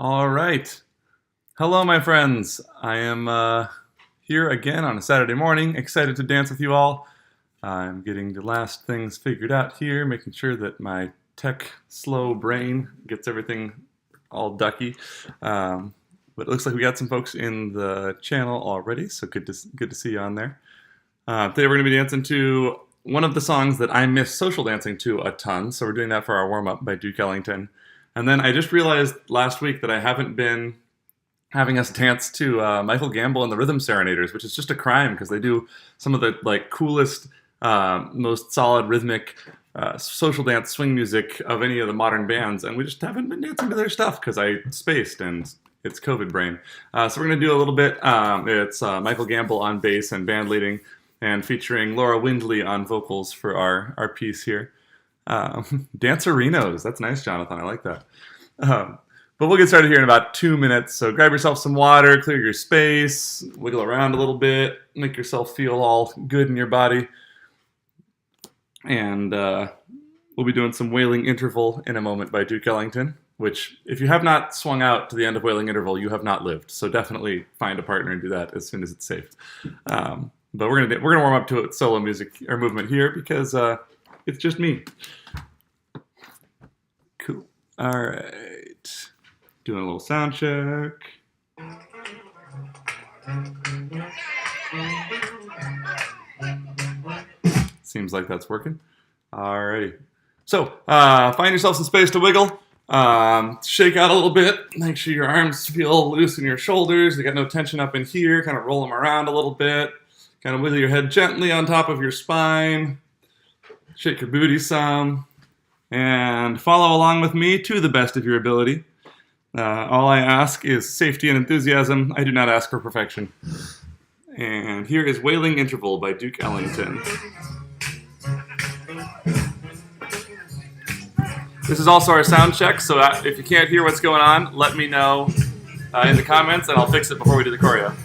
All right. Hello, my friends. I am here again on a Saturday morning, excited to dance with you all. I'm getting the last things figured out here, making sure that my tech slow brain gets everything all ducky. But it looks like we got some folks in the channel already, so good to see you on there. Today we're going to be dancing to one of the songs that I miss social dancing to a ton, so we're doing that for our warm-up by Duke Ellington. And then I just realized last week that I haven't been having us dance to Michael Gamble and the Rhythm Serenaders, which is just a crime because they do some of the coolest, most solid rhythmic social dance swing music of any of the modern bands, and we just haven't been dancing to their stuff because I spaced and it's COVID brain. So we're going to do a little bit. It's Michael Gamble on bass and band leading, and featuring Laura Windley on vocals for our piece here. Dancerinos. That's nice, Jonathan. I like that. But we'll get started here in about 2 minutes. So grab yourself some water, clear your space, wiggle around a little bit, make yourself feel all good in your body. And we'll be doing some Wailing Interval in a moment by Duke Ellington, which, if you have not swung out to the end of Wailing Interval, you have not lived. So definitely find a partner and do that as soon as it's safe. But we're gonna warm up to it solo music or movement here because it's just me. Cool. All right. Doing a little sound check. Seems like that's working. All righty. So find yourself some space to wiggle. Shake out a little bit. Make sure your arms feel loose in your shoulders. You got no tension up in here. Kind of roll them around a little bit. Kind of wiggle your head gently on top of your spine. Shake your booty some. And follow along with me to the best of your ability. All I ask is safety and enthusiasm. I do not ask for perfection. And here is Wailing Interval by Duke Ellington. This is also our sound check, so if you can't hear what's going on, let me know in the comments and I'll fix it before we do the choreo.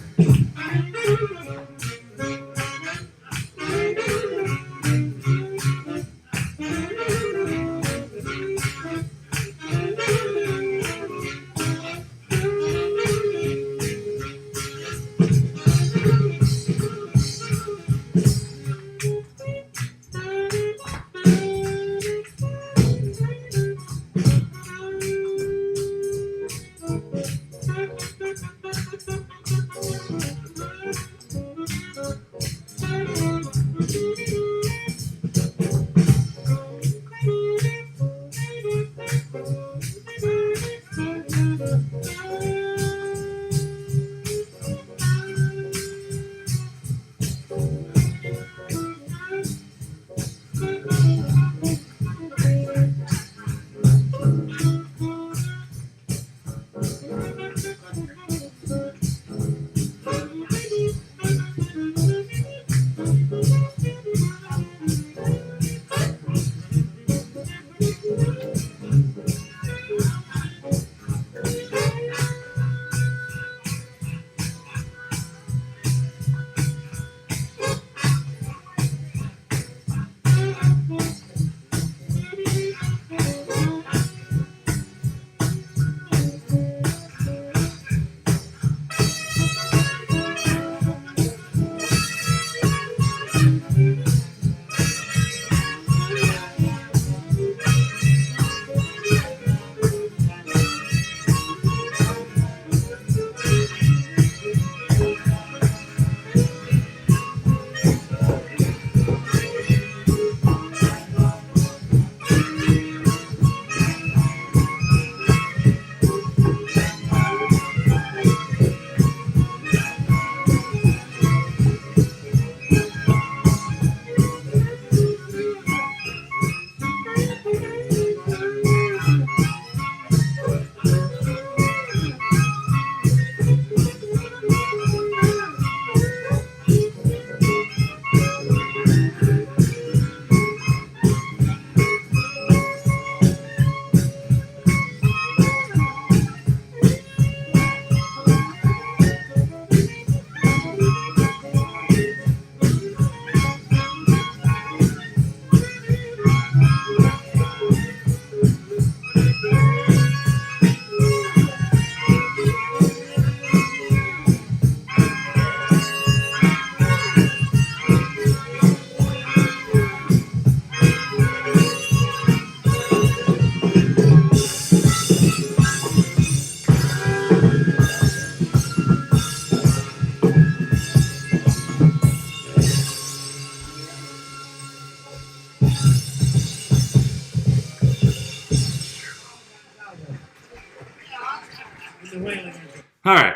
the wailing interval. All right,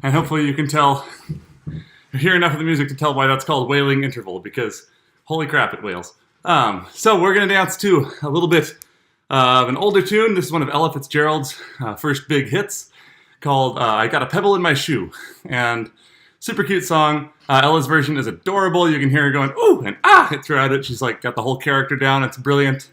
and hopefully you can tell, hear enough of the music to tell why that's called wailing interval, because holy crap, it wails. So we're gonna dance to a little bit of an older tune. This is one of Ella Fitzgerald's first big hits, called I Got a Pebble in My Shoe. And super cute song. Ella's version is adorable. You can hear her going, ooh, and ah, throughout it. She's like got the whole character down. It's brilliant.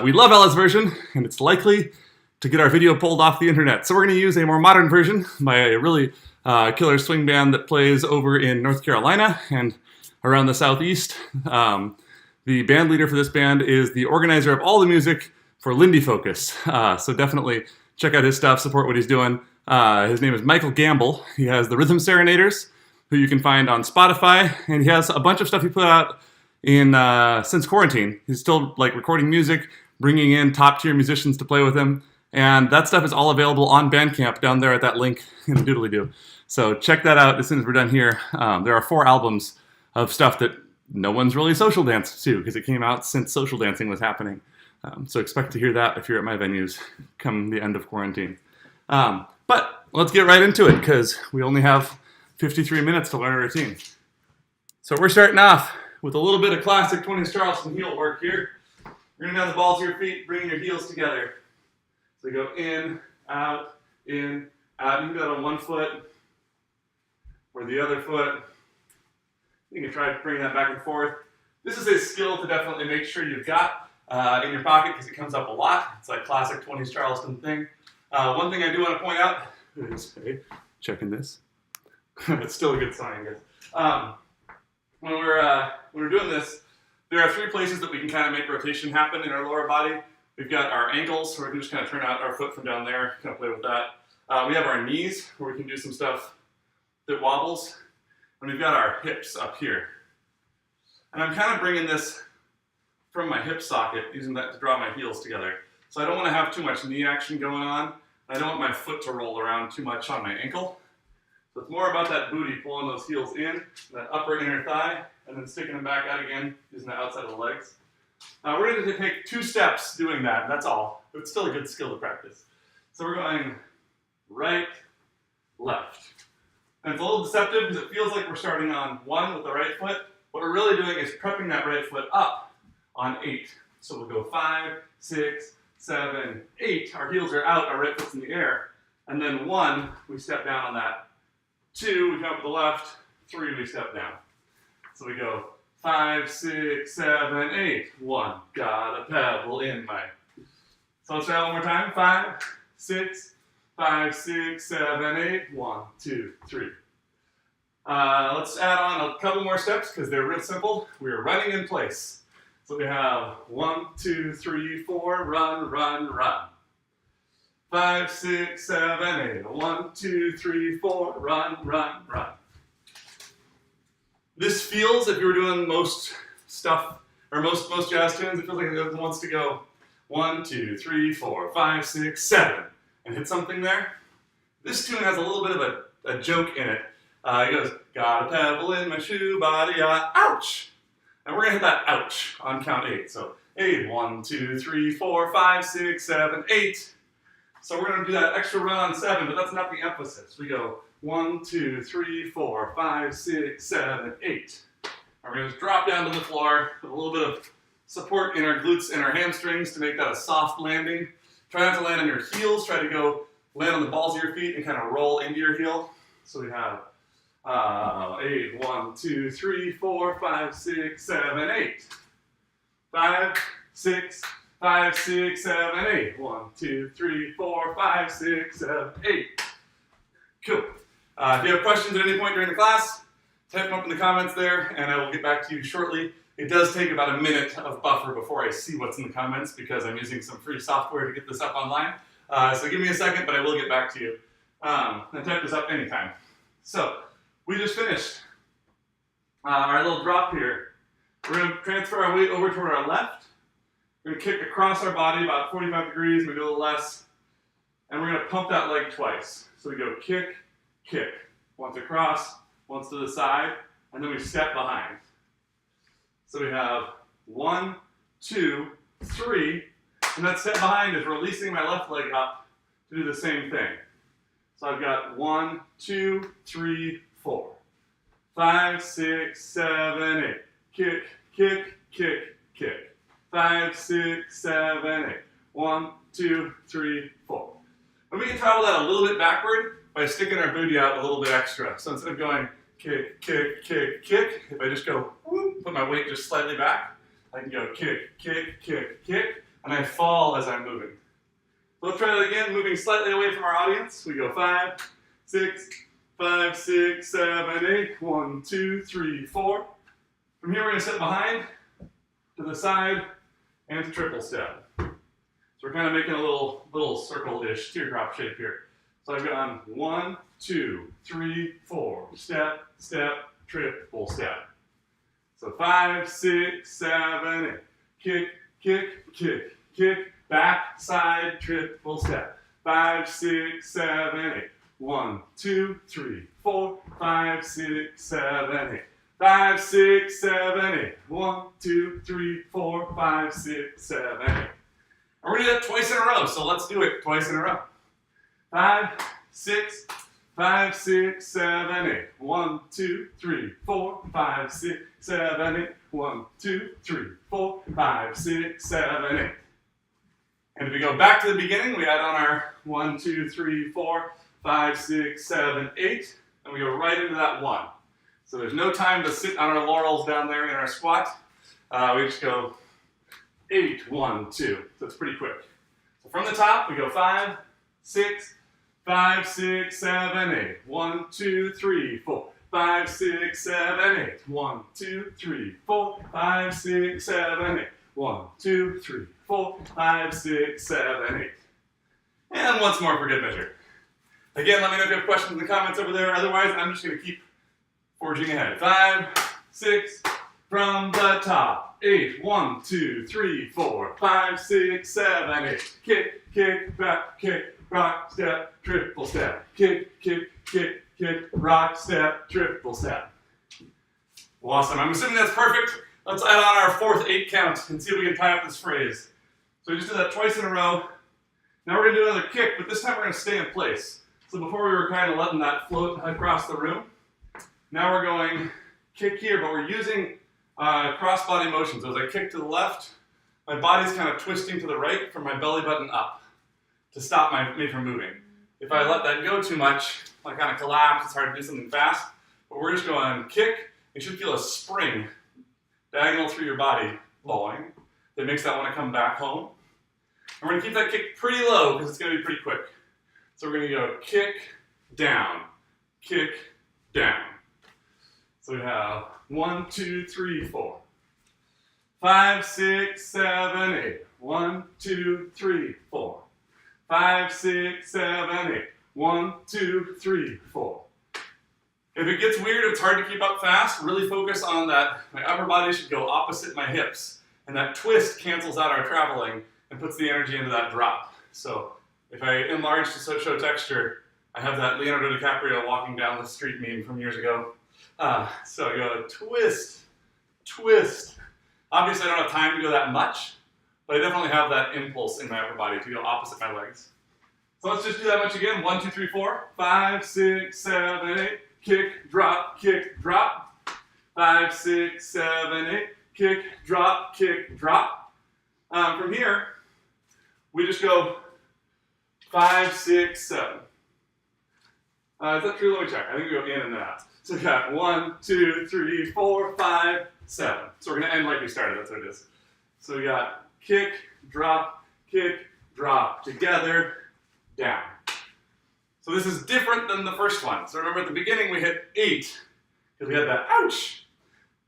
We love Ella's version, and it's likely to get our video pulled off the internet. So we're going to use a more modern version by a really killer swing band that plays over in North Carolina and around the Southeast. The band leader for this band is the organizer of all the music for Lindy Focus. So definitely check out his stuff, support what he's doing. His name is Michael Gamble. He has the Rhythm Serenaders, who you can find on Spotify, and he has a bunch of stuff he put out in since quarantine. He's still like recording music, bringing in top-tier musicians to play with him, and that stuff is all available on Bandcamp down there at that link in the doodly-doo. So check that out as soon as we're done here. There are 4 albums of stuff that no one's really social danced to, because it came out since social dancing was happening. So expect to hear that if you're at my venues come the end of quarantine. But let's get right into it, because we only have 53 minutes to learn a routine. So we're starting off with a little bit of classic 20s Charleston heel work here. You're going to have the balls of your feet, bringing your heels together. So you go in, out, in, out. You can do that on one foot or the other foot. You can try bringing that back and forth. This is a skill to definitely make sure you've got in your pocket, because it comes up a lot. It's like classic 20s Charleston thing. One thing I do want to point out is, hey, checking this. It's still a good sign, guys. When we're doing this, there are 3 places that we can kind of make rotation happen in our lower body. We've got our ankles, where we can just kind of turn out our foot from down there, kind of play with that. We have our knees, where we can do some stuff that wobbles. And we've got our hips up here. And I'm kind of bringing this from my hip socket, using that to draw my heels together. So I don't want to have too much knee action going on. I don't want my foot to roll around too much on my ankle. So it's more about that booty, pulling those heels in, that upper inner thigh, and then sticking them back out again, using the outside of the legs. We're going to take 2 steps doing that, and that's all. But it's still a good skill to practice. So we're going right, left. And it's a little deceptive because it feels like we're starting on 1 with the right foot. What we're really doing is prepping that right foot up on 8. So we'll go 5, 6, 7, 8. Our heels are out, our right foot's in the air. And then 1, we step down on that. 2, we come up with the left. 3, we step down. So we go 5, 6, 7, 8. 1, got a pebble in my. So let's try one more time. 5, 6, 5, 6, 7, 8. 1, 2, 3. Let's add on a couple more steps because they're real simple. We're running in place. So we have 1, 2, 3, 4, run, run, run. 5, 6, 7, 8. 1, 2, 3, 4, run, run, run. This feels, if you were doing most stuff, or most jazz tunes, it feels like it wants to go 1, 2, 3, 4, 5, 6, 7, and hit something there. This tune has a little bit of a joke in it. It goes, got a pebble in my shoe, body, ouch! And we're going to hit that ouch on count 8. So 8, 1, 2, 3, 4, 5, 6, 7, 8. So we're going to do that extra run on 7, but that's not the emphasis. We go 1, 2, 3, 4, 5, 6, 7, 8. And we're going to just drop down to the floor with a little bit of support in our glutes and our hamstrings to make that a soft landing. Try not to land on your heels. Try to go land on the balls of your feet and kind of roll into your heel. So we have 8, 1, 2, 3, 4, 5, 6, 7, 8. 5, 6, 5, 6, 7, 8. 1, 2, 3, 4, 5, 6, 7, 8. Cool. If you have questions at any point during the class, type them up in the comments there, and I will get back to you shortly. It does take about a minute of buffer before I see what's in the comments because I'm using some free software to get this up online. So give me a second, but I will get back to you. And type this up anytime. So, we just finished our little drop here. We're going to transfer our weight over toward our left. We're going to kick across our body about 45 degrees, maybe a little less. And we're going to pump that leg twice. So we go kick, kick. Once across, once to the side, and then we step behind. So we have 1, 2, 3, and that step behind is releasing my left leg up to do the same thing. So I've got 1, 2, 3, 4. 5, 6, 7, 8. Kick, kick, kick, kick. 5, 6, 7, 8. 1, 2, 3, 4. And we can travel that a little bit backward by sticking our booty out a little bit extra. So instead of going kick, kick, kick, kick, if I just go whoop, put my weight just slightly back, I can go kick, kick, kick, kick, and I fall as I'm moving. So let's try that again, moving slightly away from our audience. We go 5, 6, 5, 6, 7, 8. 1, 2, 3, 4. From here, we're going to step behind, to the side, and to triple step. So we're kind of making a little circle-ish teardrop shape here. So I've gone 1, 2, 3, 4. Step, step, triple step. So 5, 6, 7, 8. Kick, kick, kick, kick. Back, side, triple step. 5, 6, 7, 8. 1, 2, 3, 4. 5, 6, 7, 8. 5, 6, 7, 8. 1, 2, 3, 4, 5, 6, 7, 8. And we're going to do that twice in a row, so let's do it twice in a row. 5, 6, 5, 6, 7, 8. 1, 2, 3, 4, 5, 6, 7, 8. 1, 2, 3, 4, 5, 6, 7, 8. And if we go back to the beginning, we add on our 1, 2, 3, 4, 5, 6, 7, 8, and we go right into that 1. So there's no time to sit on our laurels down there in our squat. We just go 8, 1, 2. So it's pretty quick. So from the top, we go 5, 6, 5, 6, 7, 8. 1, 2, 3, 4. 5, 6, 7, 8. 1, 2, 3, 4. 5, 6, 7, 8. 1, 2, 3, 4, 5, 6, 7, 8. And once more for good measure. Again, let me know if you have questions in the comments over there. Otherwise, I'm just going to keep forging ahead. 5, 6, from the top. 8, 1, 2, 3, 4, 5, 6, 7, 8. Kick, kick, back, kick, rock, step, triple step. Kick, kick, kick, kick, rock, step, triple step. Awesome. I'm assuming that's perfect. Let's add on our 4th 8 count and see if we can tie up this phrase. So we just did that twice in a row. Now we're going to do another kick, but this time we're going to stay in place. So before we were kind of letting that float across the room. Now we're going kick here, but we're using cross-body motion. So as I kick to the left, my body's kind of twisting to the right from my belly button up to stop me from moving. If I let that go too much, I kind of collapse. It's hard to do something fast. But we're just going kick. You should feel a spring diagonal through your body, blowing. That makes that want to come back home. And we're going to keep that kick pretty low because it's going to be pretty quick. So we're going to go kick, down, kick, down. So we have 1, 2, 3, 4. 5, 6, 7, 8. 1, 2, 3, 4. 5, 6, 7, 8. 1, 2, 3, 4. If it gets weird, it's hard to keep up fast, really focus on that. My upper body should go opposite my hips. And that twist cancels out our traveling and puts the energy into that drop. So if I enlarge to show texture, I have that Leonardo DiCaprio walking down the street meme from years ago. So I go twist, twist. Obviously I don't have time to go that much, but I definitely have that impulse in my upper body to go opposite my legs. So let's just do that much again. 1, 2, 3, 4. 5, 6, 7, 8. Kick, drop, kick, drop. 5, 6, 7, 8. Kick, drop, kick, drop. From here, we just go 5, 6, 7. Is that true? Let me check. I think we go in and then out. So we got 1, 2, 3, 4, 5, 7. So we're going to end like we started. That's what it is. So we got kick, drop, together, down. So this is different than the first one. So remember at the beginning we hit 8 because we had that ouch.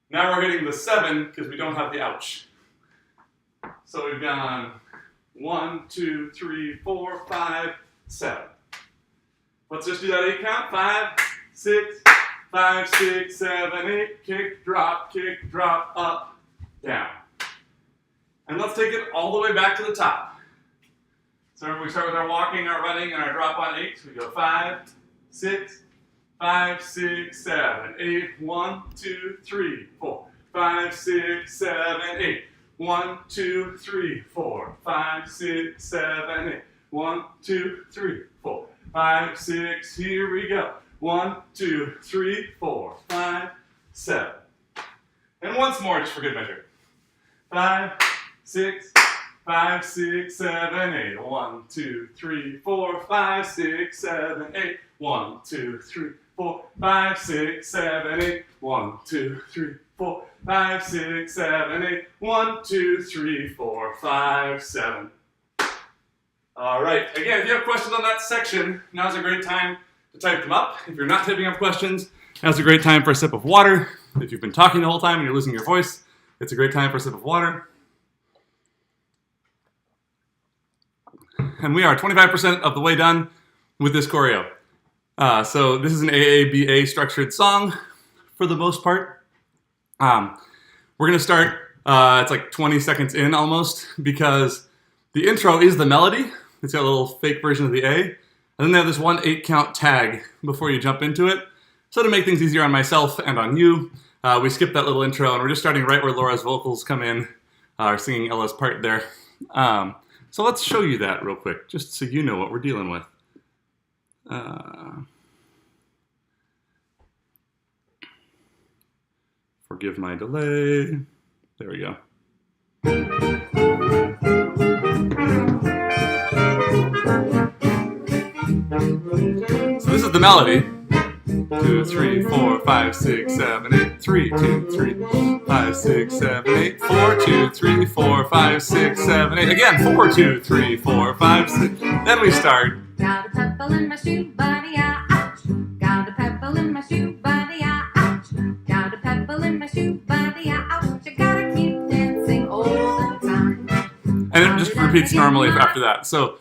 Now we're hitting the 7 because we don't have the ouch. So we've gone 1, 2, 3, 4, 5, 7. Let's just do that 8 count. 5, 6, 5, 6, 7, 8. Kick, drop, up, down. And let's take it all the way back to the top. So we start with our walking, our running, and our drop on 8. So we go 5, 6, 5, 6, 7, 8. 1, 2, 3, 4. 5, 6, 7, 8. 1, 2, 3, 4. 5, 6, 7, 8. 1, 2, 3, 4. 5, 6, here we go. 1, 2, 3, 4, 5, 7. And once more, just for good measure. 5, 6, 5, 6, 7, 8. 1, 2, 3, 4, 5, 6, 7, 8. 1, 2, 3, 4, 5, 6, 7, 8. 1, 2, 3, 4, 5, 6, 7, 8. 1, 2, 3, 4, 5, 7. All right. Again, if you have questions on that section, now's a great time to type them up. If you're not typing up questions, now's a great time for a sip of water. If you've been talking the whole time and you're losing your voice, it's a great time for a sip of water. And we are 25% of the way done with this choreo. So this is an AABA structured song for the most part. We're going to start, it's like 20 seconds in almost, because the intro is the melody. It's got a little fake version of the A. And then they have this 1 8-count tag before you jump into it. So to make things easier on myself and on you, we skipped that little intro and we're just starting right where Laura's vocals come in, or singing Ella's part there. So let's show you that real quick, just so you know what we're dealing with. Forgive my delay. There we go. So this is the melody. 2, 3, 4, 5, 6, 7, 8. 3, 2, 3, 5, 6, 7, 8. 4, 2, 3, 4, 5, 6, 7, 8. Again, 4, 2, 3, 4, 5, 6. Then we start. Got a pebble in my shoe, buddy, ouch. Got a pebble in my shoe, buddy, ouch. Got a pebble in my shoe, buddy, ouch. You gotta keep dancing all the time. And it just repeats normally after that. So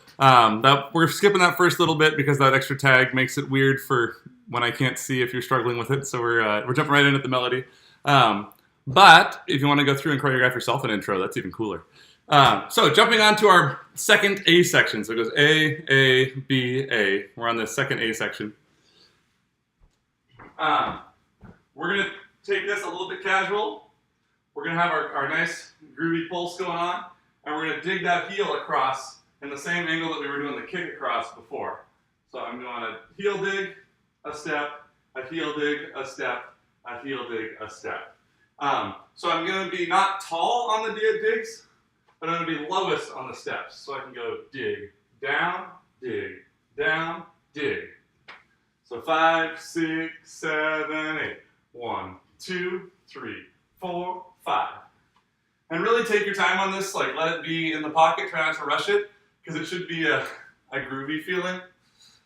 we're skipping that first little bit because that extra tag makes it weird for when I can't see if you're struggling with it. So we're jumping right in at the melody. But if you want to go through and choreograph yourself an intro, that's even cooler. So jumping on to our second A section. So it goes A, B, A. We're on the second A section. We're going to take this a little bit casual. We're going to have our nice groovy pulse going on. And we're going to dig that heel across in the same angle that we were doing the kick across before. So I'm going to heel dig, a step, a heel dig, a step, a heel dig, a step. So I'm going to be not tall on the digs, but I'm going to be lowest on the steps. So I can go dig, down, dig, down, dig. So 5, 6, 7, 8. 1, 2, 3, 4, 5. And really take your time on this, like let it be in the pocket, try not to rush it, because it should be a groovy feeling,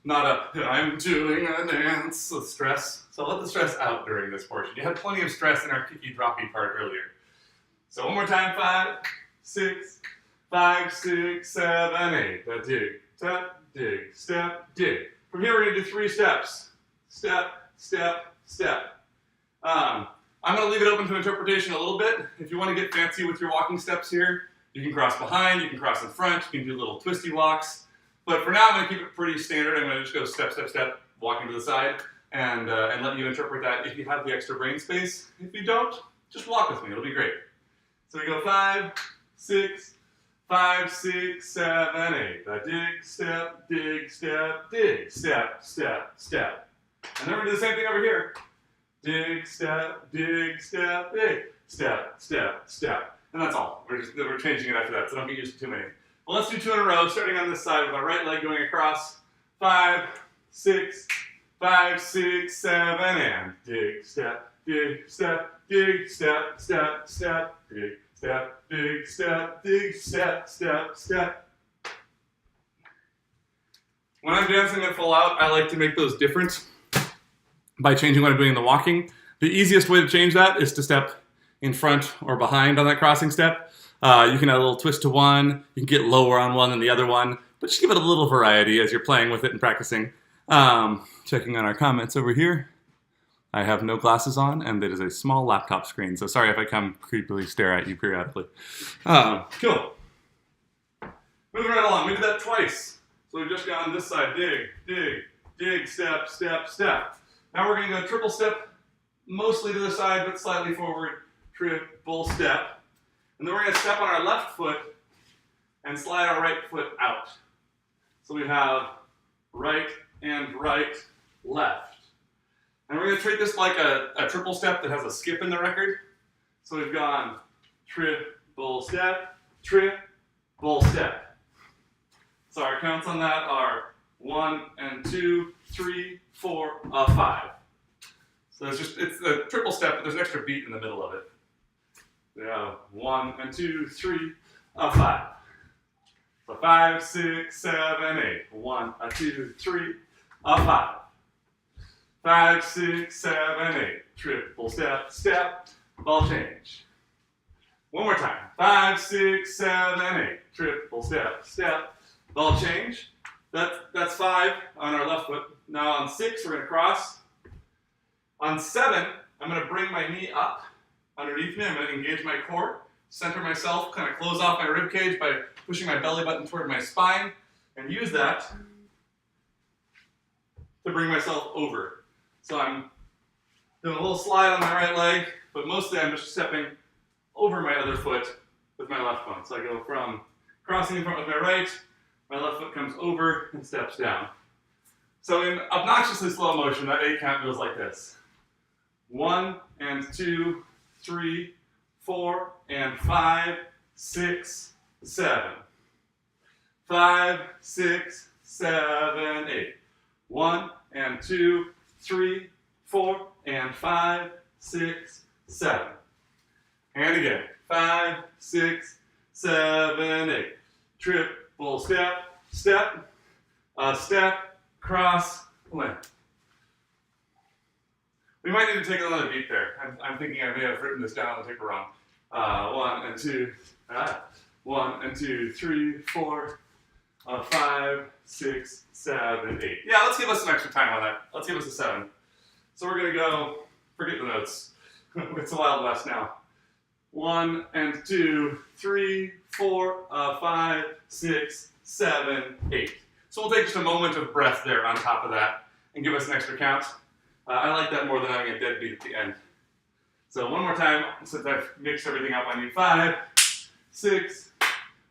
not a I'm doing a dance with stress. So let the stress out during this portion. You had plenty of stress in our kicky droppy part earlier. So one more time, 5, 6, 5, 6, 7, 8. That dig, step, dig, step, dig. From here we're going to do 3 steps. Step, step, step. I'm going to leave it open to interpretation a little bit. If you want to get fancy with your walking steps here, you can cross behind, you can cross in front, you can do little twisty walks. But for now, I'm going to keep it pretty standard. I'm going to just go step, step, step, walking to the side, and let you interpret that if you have the extra brain space. If you don't, just walk with me. It'll be great. So we go 5, 6, 5, 6, 7, 8. Dig, step, dig, step, dig, step, step, step. And then we're going to do the same thing over here. Dig, step, dig, step, dig, step, step, step. And that's all. We're changing it after that, so don't get used to too many. Well, let's do 2 in a row, starting on this side with our right leg going across. 5, 6, 5, 6, 7, and dig, step, dig, step, dig, step, step, step, dig, step, dig, step, dig, step, step, step. When I'm dancing at full out, I like to make those different by changing what I'm doing in the walking. The easiest way to change that is to step in front or behind on that crossing step. You can add a little twist to one, you can get lower on one than the other one, but just give it a little variety as you're playing with it and practicing. Checking on our comments over here. I have no glasses on, and it is a small laptop screen, so sorry if I come creepily stare at you periodically. Cool. Moving right along, we did that twice. So we've just gone this side, dig, dig, dig, step, step, step. Now we're going to go triple step, mostly to the side, but slightly forward, triple step. And then we're going to step on our left foot and slide our right foot out. So we have right, and right, left. And we're going to treat this like a triple step that has a skip in the record. So we've gone triple step, triple step. So our counts on that are 1 and 2, 3, 4, 5. So it's a triple step, but there's an extra beat in the middle of it. We have 1 and 2, 3, 5. So 5, 6, 7, 8. 1, 2, 3, 5. 5, 6, 7, 8. Triple step, step, ball change. One more time. 5, 6, 7, 8. Triple step, step, ball change. That's 5 on our left foot. Now on 6, we're going to cross. On 7, I'm going to bring my knee up underneath me. I'm going to engage my core, center myself, kind of close off my rib cage by pushing my belly button toward my spine, and use that to bring myself over. So I'm doing a little slide on my right leg, but mostly I'm just stepping over my other foot with my left one. So I go from crossing in front with my right, my left foot comes over and steps down. So in obnoxiously slow motion, that 8 count goes like this. 1 and 2, 3, 4 and 5, 6, 7. 5, 6, 7, 8. 1 and 2, 3, 4 and 5, 6, 7. And again. 5, 6, 7, 8. Triple step, step, step, cross, land. We might need to take another beat there. I'm thinking I may have written this down on the paper wrong. 1 and 2, 1 and 2, 3, 4, 5, 6, 7, 8. Yeah, let's give us some extra time on that. Let's give us a 7. So we're going to go, forget the notes. It's the Wild West now. 1 and 2, 3, 4, 5, 6, 7, 8. So we'll take just a moment of breath there on top of that and give us an extra count. I like that more than having a dead beat at the end. So one more time, since I've mixed everything up, I need 5, 6,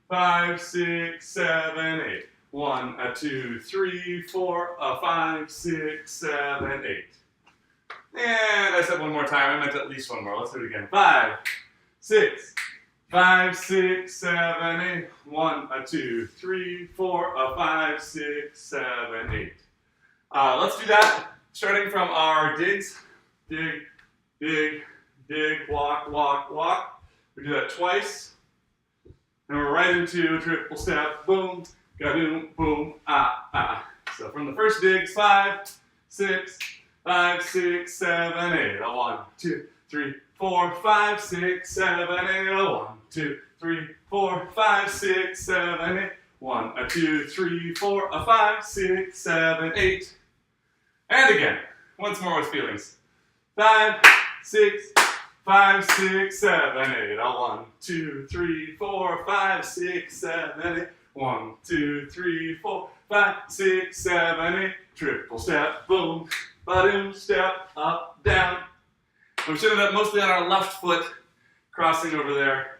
5, 6, 7, 8. 1, 2, 3, 4, 5, 6, 7, 8. And I said one more time, I meant at least one more. Let's do it again. 5, 6, 5, 6, 7, 8. 1, 2, 3, 4, 5, 6, 7, 8. Let's do that starting from our digs. Dig, dig, dig, walk, walk, walk. We do that twice. And we're right into triple step. Boom, ga-doom, boom, ah, ah. So from the first digs, 5, 6, 5, 6, 7, 8. 1, 2, 3, 4, 5, 6, 7, 8. 1, 2, 3, 4, 5, 6, 7, 8. 1, 2, 3, 4, 5, 6, 7, 8. And again, once more with feelings. 5, 6, 5, 6, 7, 8. 1, 2, 3, 4, 5, 6, 7, 8. 1, 2, 3, 4, 5, 6, 7, 8. Triple step, boom, ba-doom, step, up, down. And we should end up mostly on our left foot, crossing over there.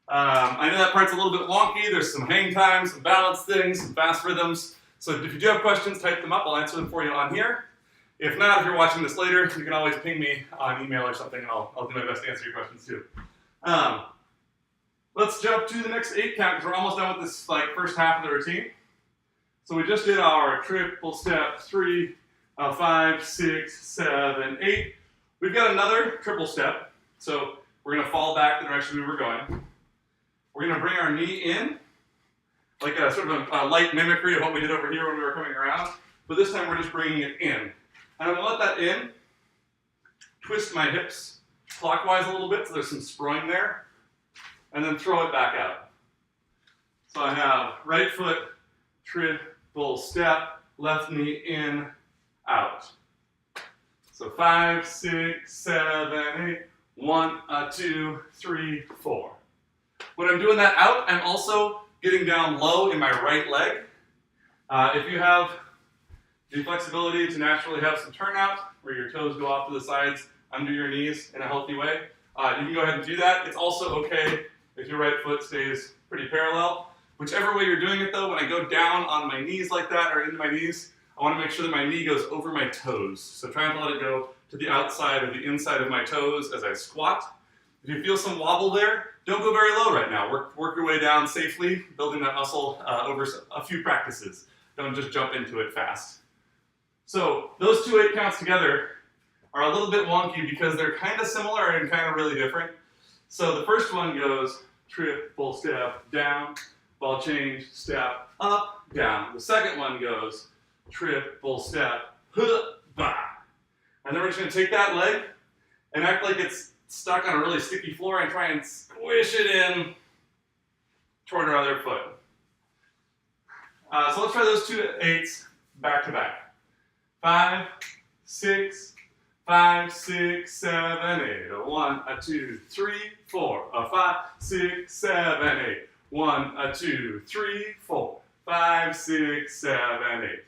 I know that part's a little bit wonky. There's some hang times, some balance things, some fast rhythms. So if you do have questions, type them up. I'll answer them for you on here. If not, if you're watching this later, you can always ping me on email or something, and I'll do my best to answer your questions too. Let's jump to the next 8 count because we're almost done with this first half of the routine. So we just did our triple step 3, 5, 6, 7, 8. We've got another triple step. So we're going to fall back the direction we were going. We're going to bring our knee in, like a sort of a light mimicry of what we did over here when we were coming around. But this time we're just bringing it in. And I'm going to let that in, twist my hips clockwise a little bit so there's some sproing there, and then throw it back out. So I have right foot, triple step, left knee in, out. So 5, 6, 7, 8. 1, 2, 3, 4. When I'm doing that out, I'm also getting down low in my right leg. If you have the flexibility to naturally have some turnout, where your toes go off to the sides under your knees in a healthy way, you can go ahead and do that. It's also okay if your right foot stays pretty parallel. Whichever way you're doing it though, when I go down on my knees like that or into my knees, I want to make sure that my knee goes over my toes. So trying to let it go to the outside or the inside of my toes as I squat. If you feel some wobble there, don't go very low right now. Work your way down safely, building that muscle over a few practices. Don't just jump into it fast. So those 2 8 counts together are a little bit wonky because they're kind of similar and kind of really different. So the first one goes triple step down, ball change, step up, down. The second one goes triple step, bah. And then we're just going to take that leg and act like it's stuck on a really sticky floor and try and squish it in toward our other foot. So let's try those 2 8s back to back. 5, 6, 5, 6, 7, 8. A 1, a 2, 3, 4. A 5, 6, 7, 8. 1, a 2, 3, 4. 5, 6, 7, 8.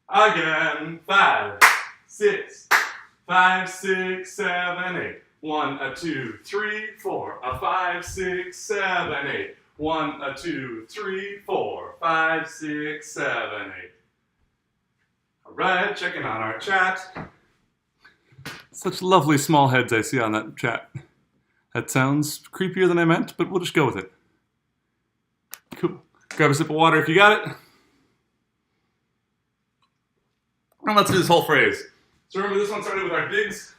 Again. 5, 6, 5, 6, 7, 8. 1, a 2, 3, 4. A 5, 6, 7, 8. 1, a 2, 3, 4. 5, 6, 7, 8. All right, checking on our chat. Such lovely small heads I see on that chat. That sounds creepier than I meant, but we'll just go with it. Cool. Grab a sip of water if you got it. And let's do this whole phrase. So remember this one started with our digs.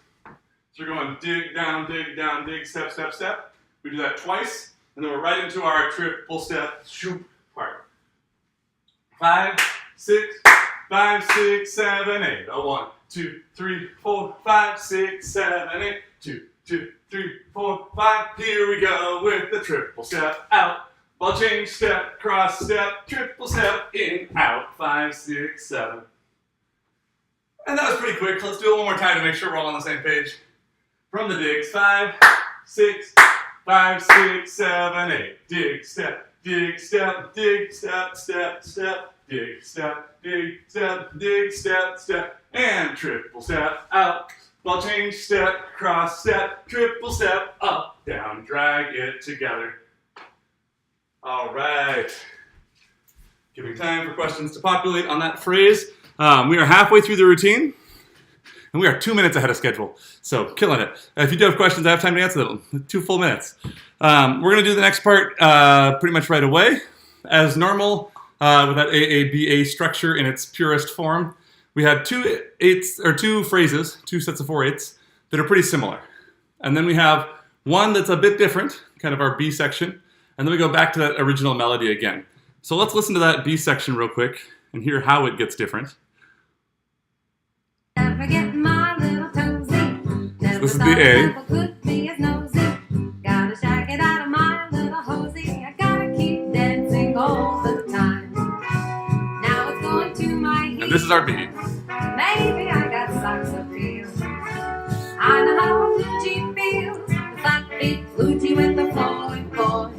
So we're going dig, down, dig, step, step, step. We do that twice, and then we're right into our triple step shoop part. 5, 6, 5, 6, 7, 8. A 1, 2, 3, 4, 5, 6, 7, 8. 2, 2, 3, 4, 5. Here we go with the triple step out. Ball change, step, cross, step, triple step, in, out. 5, 6, 7. And that was pretty quick. Let's do it one more time to make sure we're all on the same page. From the digs. 5, 6, 5, 6, 7, 8. Dig, step, dig, step, dig, step, step, step, dig, step, dig, step, dig, step, step, and triple step out. Ball change, step, cross, step, triple step, up, down, drag it together. All right. Giving time for questions to populate on that phrase. We are halfway through the routine, and we are 2 minutes ahead of schedule. So, killing it. If you do have questions, I have time to answer them. 2 full minutes. We're going to do the next part pretty much right away. As normal, with that AABA structure in its purest form, we had 2 8s, or 2 phrases, 2 sets of 4 8s, that are pretty similar. And then we have one that's a bit different, kind of our B section, and then we go back to that original melody again. So let's listen to that B section real quick and hear how it gets different. Never get my little toesy. Never This is the thought A. Pebble could be as nosy. Gotta shake it out of my little hosey. I gotta keep dancing all the time. Now it's going to my heel. And this is our B. Maybe I got socks appeal. I know how a flugy feels. The flat feet flugy with the flowing boy.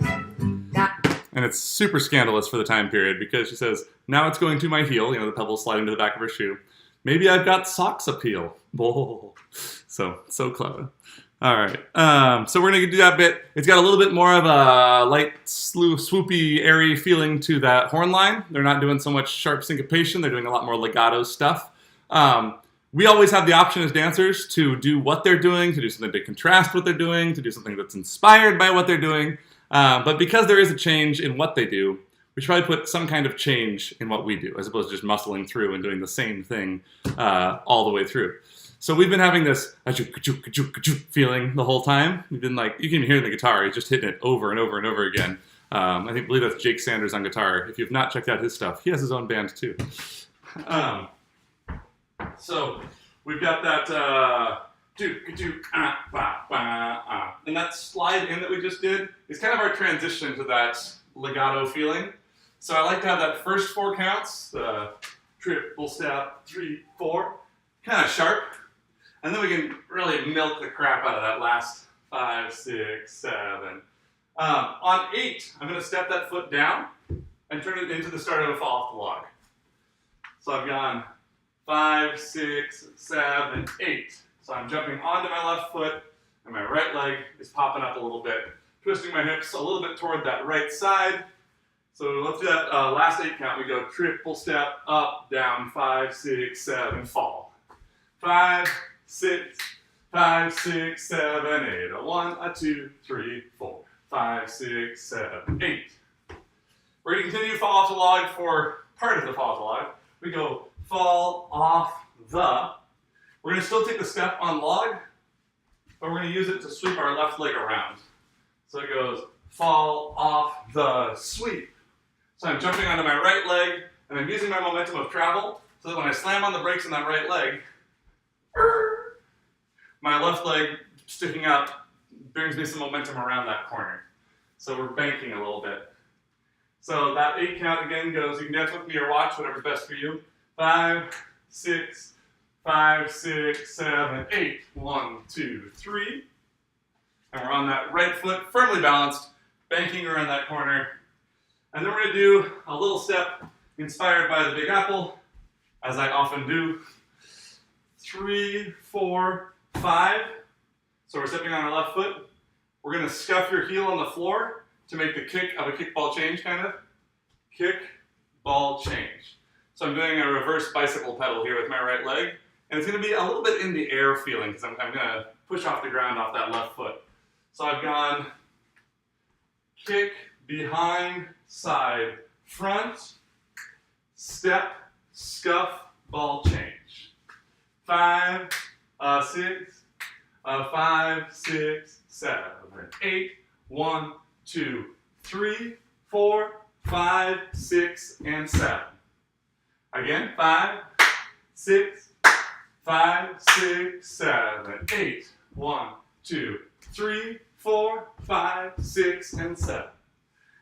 And it's super scandalous for the time period because she says, now it's going to my heel, the pebble sliding to the back of her shoe. Maybe I've got socks appeal. Whoa. So clever. All right. So we're going to do that bit. It's got a little bit more of a light, swoopy, airy feeling to that horn line. They're not doing so much sharp syncopation. They're doing a lot more legato stuff. We always have the option as dancers to do what they're doing, to do something to contrast what they're doing, to do something that's inspired by what they're doing. But because there is a change in what they do, we should probably put some kind of change in what we do, as opposed to just muscling through and doing the same thing all the way through. So we've been having this feeling the whole time. We've been like, you can even hear the guitar, he's just hitting it over and over and over again. I believe that's Jake Sanders on guitar. If you've not checked out his stuff, he has his own band too. So we've got that and that slide in that we just did is kind of our transition to that legato feeling. So I like to have that first 4 counts, the triple step, 3, 4, kind of sharp. And then we can really milk the crap out of that last 5, 6, 7. On 8, I'm going to step that foot down and turn it into the start of a fall off the log. So I've gone 5, 6, 7, 8. So I'm jumping onto my left foot, and my right leg is popping up a little bit, twisting my hips a little bit toward that right side, So let's do that last 8 count. We go triple step, up, down, 5, 6, 7, fall. 5, 6, 5, 6, 7, 8. A 1, a 2, 3, 4, 5, 6, 7, 8. We're going to continue fall off the log for part of the fall off the log. We go fall off the. We're going to still take the step on log, but we're going to use it to sweep our left leg around. So it goes fall off the sweep. So I'm jumping onto my right leg, and I'm using my momentum of travel, so that when I slam on the brakes on that right leg, my left leg sticking out brings me some momentum around that corner. So we're banking a little bit. So that 8 count again goes, you can dance with me or watch, whatever's best for you. 5, 6, 5, 6, 7, 8. 1, 2, 3. And we're on that right foot, firmly balanced, banking around that corner. And then we're going to do a little step inspired by the Big Apple, as I often do. 3, 4, 5. So we're stepping on our left foot. We're going to scuff your heel on the floor to make the kick of a kickball change, kind of. Kick, ball, change. So I'm doing a reverse bicycle pedal here with my right leg. And it's going to be a little bit in the air feeling, because I'm going to push off the ground off that left foot. So I've gone kick, behind, side, front, step, scuff, ball, change. 5, 6, 5, 6, 7, 8. 1, 2, 3, 4, 5, 6, and 7. Again, 5, 6, 5, 6, 7, 8. 1, 2, 3, 4, 5, 6, and 7.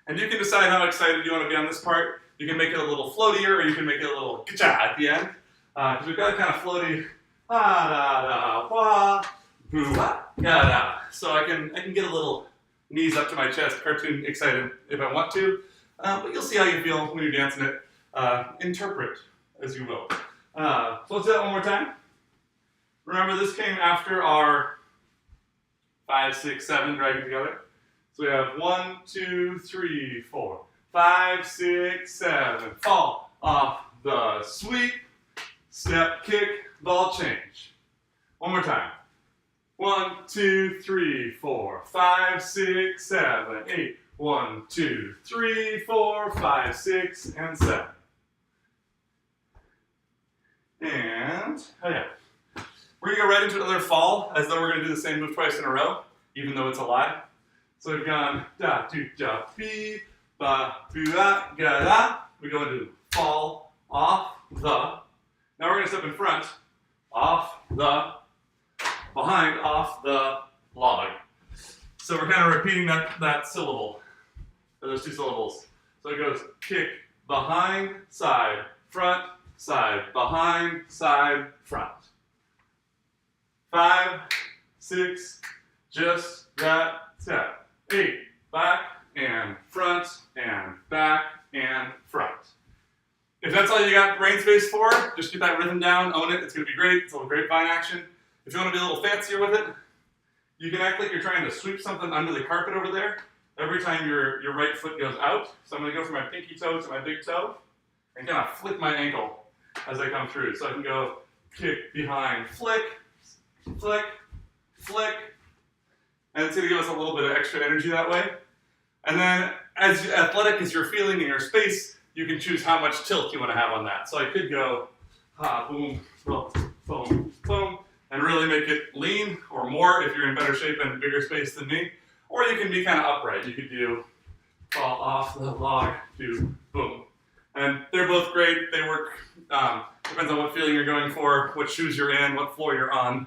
And you can decide how excited you want to be on this part. You can make it a little floatier, or you can make it a little ga-cha at the end. Because we've got a kind of floaty da-da-da-wah-boo-wah-ga-da. So I can get a little knees up to my chest, cartoon excited if I want to. But you'll see how you feel when you're dancing it. Interpret as you will. So let's do that one more time. Remember, this came after our 5, 6, 7 dragging together. So we have 1, 2, 3, 4, 5, 6, 7. Fall off the sweep, step, kick, ball, change. One more time. 1, 2, 3, 4, 5, 6, 7, 8. 1, 2, 3, 4, 5, 6, and 7. And, oh yeah. We're going to go right into another fall, as though we're going to do the same move twice in a row, even though it's a lie. So we've gone da, do, da, be, ba, boo, ah, ga, da. We go into fall, off, the. Now we're going to step in front, off, the, behind, off, the, log. So we're kind of repeating that syllable, or those 2 syllables. So it goes kick, behind, side, front, side, behind, side, front. 5, 6, just that step. 8, back and front and back and front. If that's all you got brain space for, just get that rhythm down, own it, it's going to be great. It's a little grapevine action. If you want to be a little fancier with it, you can act like you're trying to sweep something under the carpet over there every time your right foot goes out. So I'm going to go from my pinky toe to my big toe and kind of flick my ankle as I come through. So I can go kick, behind, flick, flick, flick, and it's going to give us a little bit of extra energy that way. And then, as athletic as you're feeling in your space, you can choose how much tilt you want to have on that. So I could go, boom, boom, boom, boom, and really make it lean, or more if you're in better shape and bigger space than me. Or you can be kind of upright. You could do fall off the log, do boom. And they're both great. They work, depends on what feeling you're going for, what shoes you're in, what floor you're on.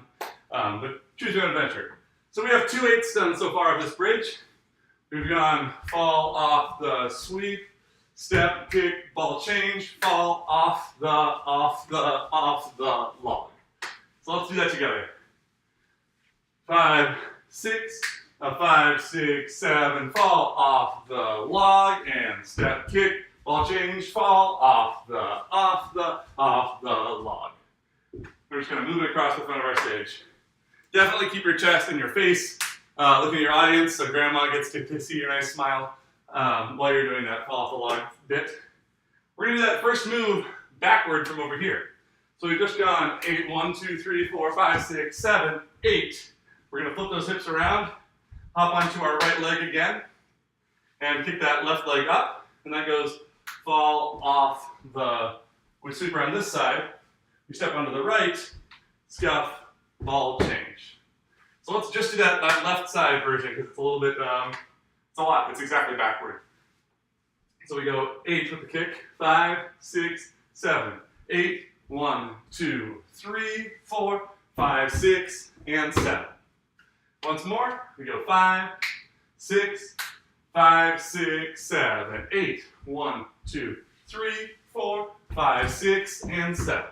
But choose your own adventure. So we have 2 8s done so far of this bridge. We've gone fall off the sweep, step, kick, ball, change, fall off the log. So let's do that together. 5, 6, 5, 6, 7, fall off the log, and step, kick, ball, change, fall off the log. We're just gonna move it across the front of our stage. Definitely keep your chest and your face looking at your audience so grandma gets to see your nice smile. while you're doing that fall off the log bit. We're gonna do that first move backward from over here. So we've just gone 8, 1, 2, 3, 4, 5, 6, 7, 8. We're gonna flip those hips around, hop onto our right leg again, and kick that left leg up, and that goes fall off the, we sweep around this side, we step onto the right, scuff, ball change. So let's just do that left side version because it's a little bit, it's a lot, it's exactly backward. So we go 8 with the kick, 5, 6, 7, 8, 1, 2, 3, 4, 5, 6, and 7. Once more, we go 5, 6, 5, 6, 7, 8, 1, 2, 3, 4, 5, 6, and 7.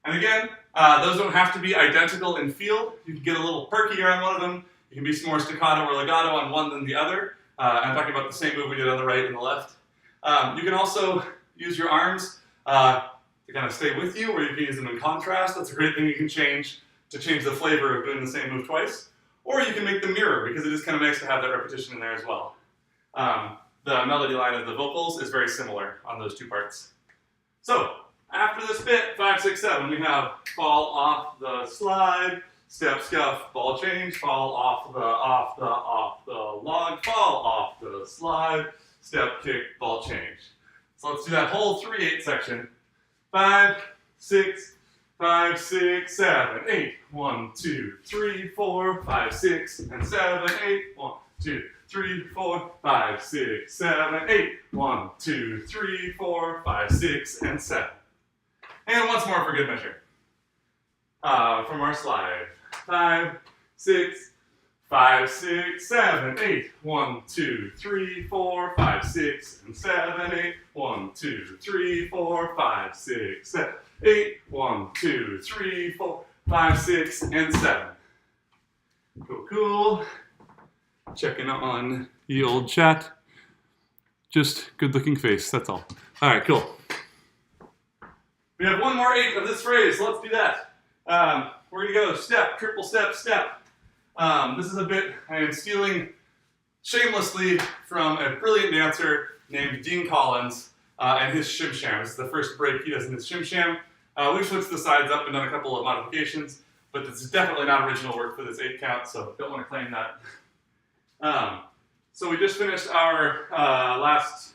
And again, those don't have to be identical in feel. You can get a little perkier on one of them. You can be more staccato or legato on one than the other. I'm talking about the same move we did on the right and the left. You can also use your arms to kind of stay with you, or you can use them in contrast. That's a great thing you can change to change the flavor of doing the same move twice. Or you can make them mirror, because it is kind of nice to have that repetition in there as well. The melody line of the vocals is very similar on those two parts. So, after this bit, 5, 6, 7, we have fall off the slide, step, scuff, ball change, fall off the log, fall off the slide, step, kick, ball change. So let's do that whole 3/8 section. 5, 6, 5, 6, 7, 8, 1, 2, 3, 4, 5, 6, and 7, 8, 1, 2, 3, 4, 5, 6, 7, 8, 1, 2, 3, 4, 5, 6, and 7. And once more for good measure. From our slide. 5, 6, 5, 6, 7, 8, 1, 2, 3, 4, 5, 6, and 7, 8, 1, 2, 3, 4, 5, 6, 7, 8, 1, 2, 3, 4, 5, 6, and 7. Cool, cool. Checking on the old chat. Just good looking face, that's all. All right, cool. We have one more 8 of this phrase, so let's do that. We're gonna go step, triple step, step. This is a bit I am stealing shamelessly from a brilliant dancer named Dean Collins and his shim sham. This is the first break he does in his shim sham. We've switched the sides up and done a couple of modifications, but this is definitely not original work for this 8 count, so don't want to claim that. So we just finished our last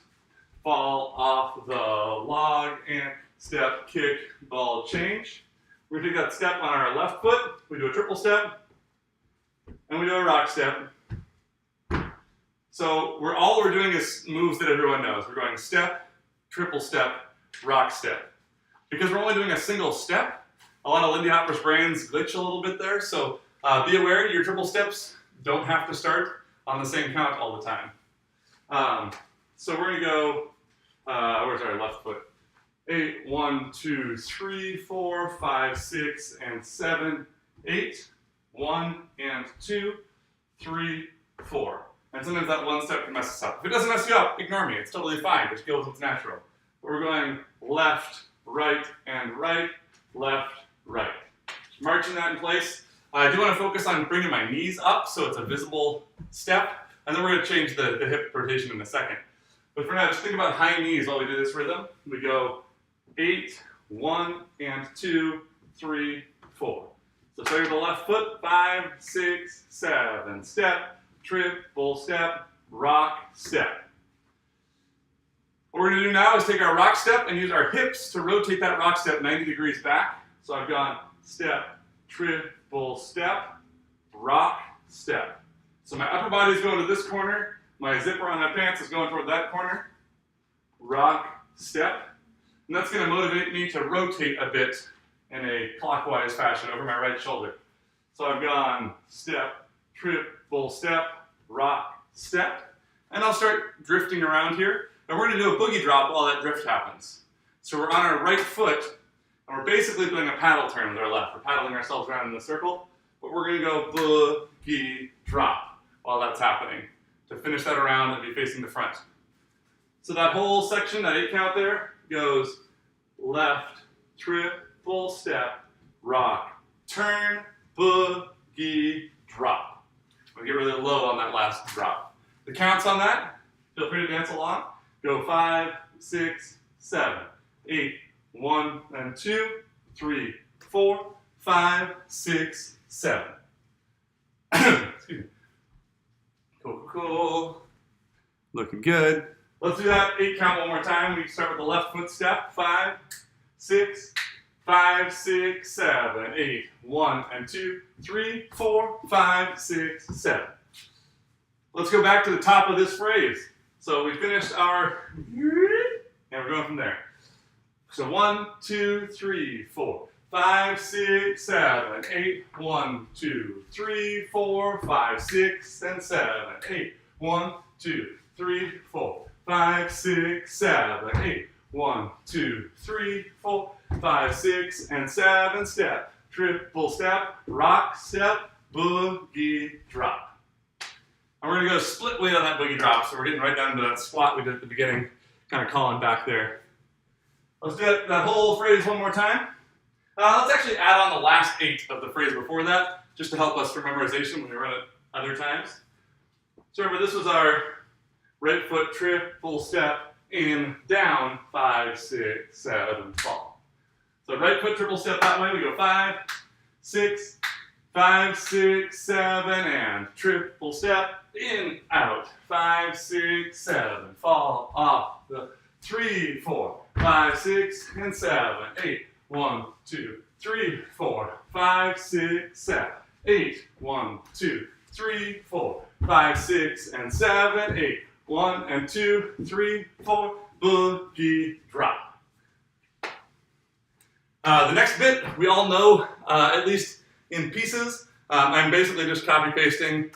fall off the log and step, kick, ball, change. We're gonna take that step on our left foot, we do a triple step, and we do a rock step. So all we're doing is moves that everyone knows. We're going step, triple step, rock step. Because we're only doing a single step, a lot of Lindy Hopper's brains glitch a little bit there, so be aware your triple steps don't have to start on the same count all the time. So we're gonna go, where's our left foot? 8, 1, 2, 3, 4, 5, 6, and 7, 8, 1, and 2, 3, 4. And sometimes that one step can mess us up. If it doesn't mess you up, ignore me. It's totally fine. Just go with what's natural. But we're going left, right, and right, left, right. Just marching that in place. I do want to focus on bringing my knees up so it's a visible step. And then we're going to change the hip rotation in a second. But for now, just think about high knees while we do this rhythm. We go 8, 1, and 2, 3, 4. So start with the left foot, 5, 6, 7, step, triple step, rock, step. What we're gonna do now is take our rock step and use our hips to rotate that rock step 90 degrees back. So I've gone step, triple step, rock, step. So my upper body is going to this corner, my zipper on my pants is going toward that corner, rock, step. And that's going to motivate me to rotate a bit in a clockwise fashion over my right shoulder. So I've gone step, triple step, rock, step. And I'll start drifting around here. And we're going to do a boogie drop while that drift happens. So we're on our right foot, and we're basically doing a paddle turn with our left. We're paddling ourselves around in a circle, but we're going to go boogie drop while that's happening to finish that around and be facing the front. So that whole section, that 8 count there, goes left, triple step, rock, turn, boogie, drop. We'll get really low on that last drop. The counts on that, Feel free to dance along. Go 5, 6, 7, 8, 1 and 2, 3, 4, 5, 6, 7. Excuse me. Cool. Looking good. Let's do that 8 count one more time. We start with the left foot step. 5, 6, 5, 6, 7, 8, 1 and 2, 3, 4, 5, 6, 7. Let's go back to the top of this phrase. So we finished our, and we're going from there. So 1, 2, 3, 4, 5, 6, 7, 8, 1, 2, 3, 4, 5, 6, and 7, 8, 1, 2, 3, 4, 5, 6, 7, 8, 1, 2, 3, 4, 5, 6, and 7 step. Triple step, rock step, boogie drop. And we're going to go split weight on that boogie drop, so we're getting right down to that squat we did at the beginning, kind of calling back there. Let's do that whole phrase one more time. Let's actually add on the last 8 of the phrase before that, just to help us for memorization when we run it other times. So remember, this was our right foot triple step, in, down, 5, 6, 7, fall. So right foot triple step that way, we go 5, 6, 5, 6, 7, and triple step, in, out, 5, 6, 7, fall off the 3, 4, 5, 6, and 7, 8, 1, 2, 3, 4, 5, 6, 7, 8, 1, 2, 3, 4, 5, 6, and 7, 8, 1 and 2, 3, 4, boogie drop. The next bit we all know, at least in pieces. I'm basically just copy pasting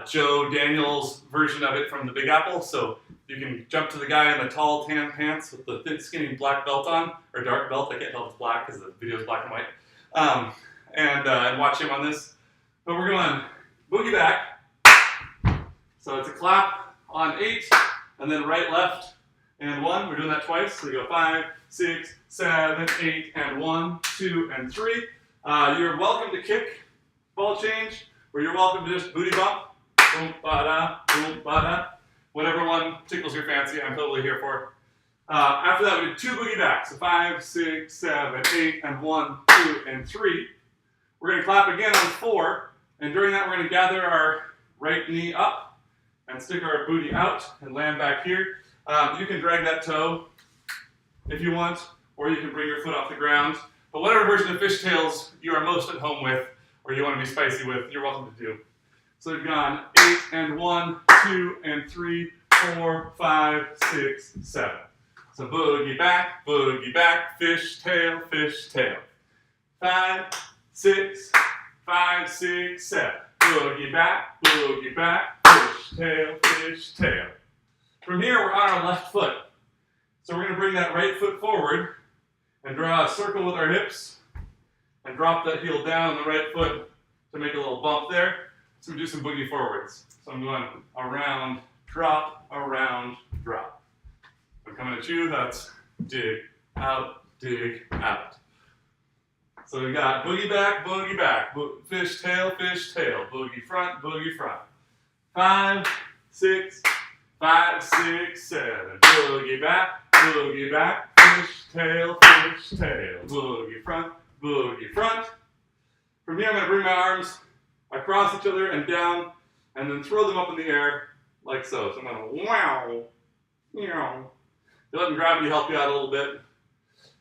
Joe Daniels' version of it from the Big Apple. So you can jump to the guy in the tall tan pants with the thin skinny black belt on, or dark belt. I can't tell if it's black because the video is black and white. And watch him on this. But we're going boogie back. So it's a clap on 8, and then right, left, and 1. We're doing that twice. So we go 5, 6, 7, 8, and 1, 2, and 3. You're welcome to kick, ball change, or you're welcome to just booty bump. Boom, ba-da, boom, ba-da. Whatever one tickles your fancy, I'm totally here for. After that, we do 2 boogie backs. So 5, 6, 7, 8, and 1, 2, and 3. We're going to clap again on 4, and during that, we're going to gather our right knee up and stick our booty out and land back here. You can drag that toe if you want, or you can bring your foot off the ground. But whatever version of fishtails you are most at home with, or you want to be spicy with, you're welcome to do. So we've gone 8 and 1, 2 and 3, 4, 5, 6, 7. So boogie back, fishtail, fishtail. 5, 6, 5, 6, 7. Boogie back, fishtail, fishtail. From here, we're on our left foot. So we're going to bring that right foot forward and draw a circle with our hips and drop that heel down on the right foot to make a little bump there. So we do some boogie forwards. So I'm going around, drop, around, drop. I'm coming at you, that's dig, out, So we got boogie back, fishtail, fishtail, boogie front, 5, 6, 5, 6, 7, boogie back, fishtail, fishtail, boogie front. From here, I'm going to bring my arms across each other and down, and then throw them up in the air like so. So I'm going to wow, meow. You're letting gravity help you out a little bit.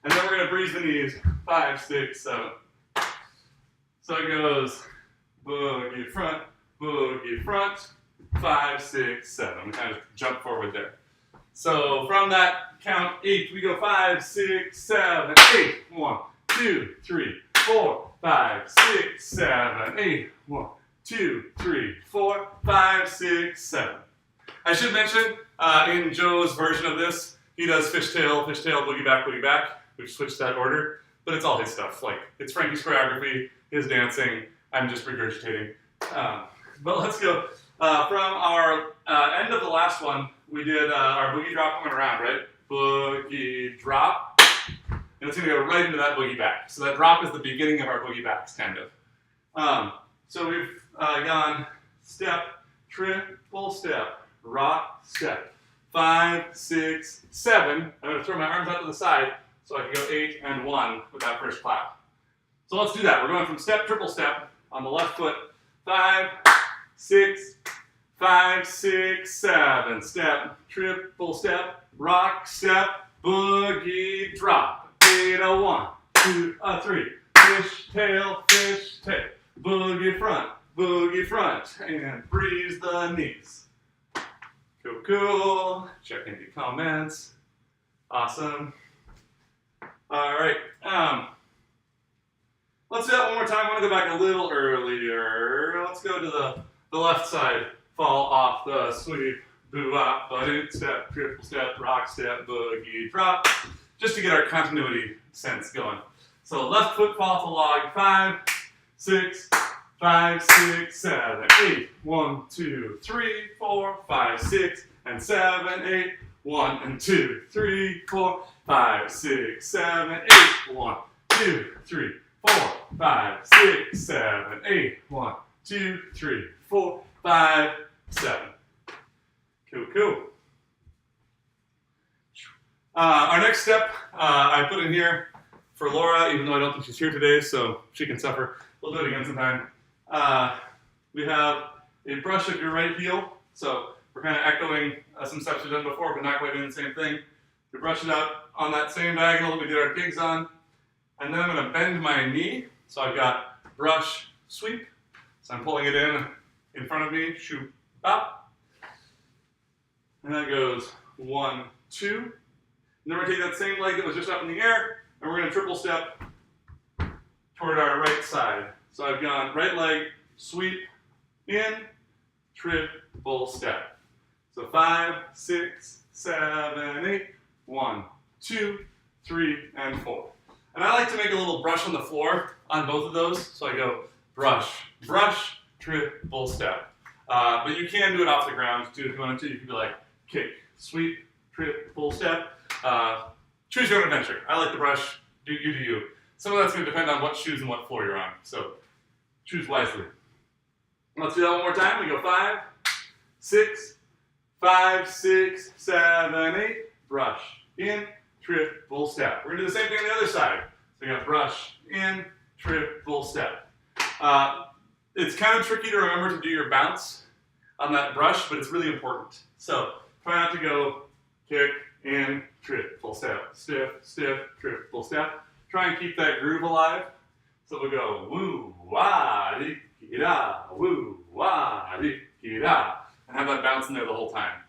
And then we're going to breeze the knees, 5, 6, 7. So it goes boogie front, 5, 6, 7. We kind of jump forward there. So from that count 8, we go 5, 6, 7, 8. 1, 2, 3, 4, 5, 6, 7, 8. 1, 2, 3, 4, 5, 6, 7. I should mention, in Joe's version of this, he does fishtail, boogie back. We've switched that order, but it's all his stuff. Like, it's Frankie's choreography, his dancing. I'm just regurgitating. But let's go. From our end of the last one, we did our boogie drop coming around, right? Boogie drop. And it's going to go right into that boogie back. So that drop is the beginning of our boogie backs, kind of. So we've gone step, triple step, rock, step, 5, 6, 7. I'm going to throw my arms out to the side so I can go 8 and 1 with that first clap. So let's do that. We're going from step, triple step on the left foot. 5, 6, 5, 6, 7. Step, triple step, rock, step, boogie, drop. 8, a 1, 2, a 3. Fish tail, boogie front, and breeze the knees. Cool, cool. Check any comments. Awesome. All right. Let's do that one more time. I want to go back a little earlier. Let's go to the left side. Fall off the sweep. Boo-wop, ba-doot, step, triple step, rock step, boogie, drop. Just to get our continuity sense going. So left foot fall off the log. 5, 6, 5, 6, 7, 8. 1, 2, 3, 4, 5, 6, and 7, 8. 1 and 2, 3, 4, 5, 6, 7, 8. 1, 2, 3, 4, 5, 6, 7, 8. 1, 2, 3, 4, 5, 7. Cool, cool. Our next step I put in here for Laura, even though I don't think she's here today, so she can suffer. We'll do it again sometime. We have a brush of your right heel. So we're kind of echoing some steps we've done before, but not quite doing the same thing. We brush it out on that same diagonal that we did our digs on. And then I'm going to bend my knee. So I've got brush, sweep. So I'm pulling it in front of me, shoot, up. And that goes 1, 2. And then we're going to take that same leg that was just up in the air, and we're going to triple step toward our right side. So I've gone right leg, sweep, in, triple step. So 5, 6, 7, 8. 1, 2, 3, and 4. And I like to make a little brush on the floor on both of those. So I go brush, brush, triple step. But you can do it off the ground too if you wanted to. You could be like kick, sweep, triple step. Choose your own adventure. I like the brush. Do you. Some of that's going to depend on what shoes and what floor you're on. So choose wisely. Let's do that one more time. We go 5, 6, 5, 6, 7, 8. Brush, in, triple step. We're going to do the same thing on the other side. So we got brush, in, triple step. It's kind of tricky to remember to do your bounce on that brush, but it's really important. So try not to go kick, in, triple step, stiff, stiff, triple step. Try and keep that groove alive. So we'll go woo, wah, dee, da, woo, wah, dee, da, and have that bounce in there the whole time.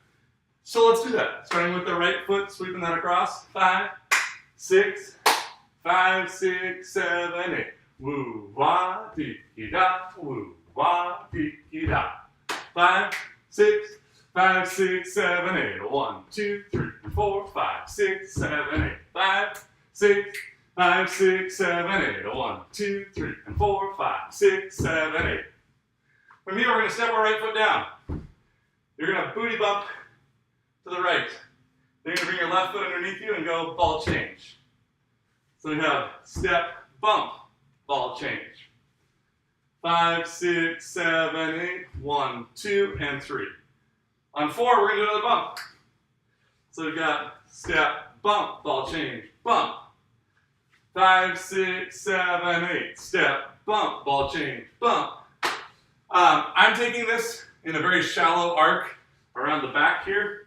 So let's do that. Starting with the right foot, sweeping that across. 5, 6, 5, 6, 7, 8. Woo, wah, dee, da, woo, wah, dee, da. 5, 6, 5, 6, 7, 8. 1, 2, 3, 4, 5, 6, 7, 8. 5, 6, 5, 6, 7, 8. 1, 2, 3, and 4, 5, 6, 7, 8. From here, we're going to step our right foot down. You're going to booty bump to the right. Then you're going to bring your left foot underneath you and go ball change. So we have step, bump, ball change. 5, 6, 7, 8. 1, 2, and 3. On 4, we're going to do another bump. So we've got step, bump, ball change, bump. 5, 6, 7, 8. Step, bump, ball change, bump. I'm taking this in a very shallow arc around the back here.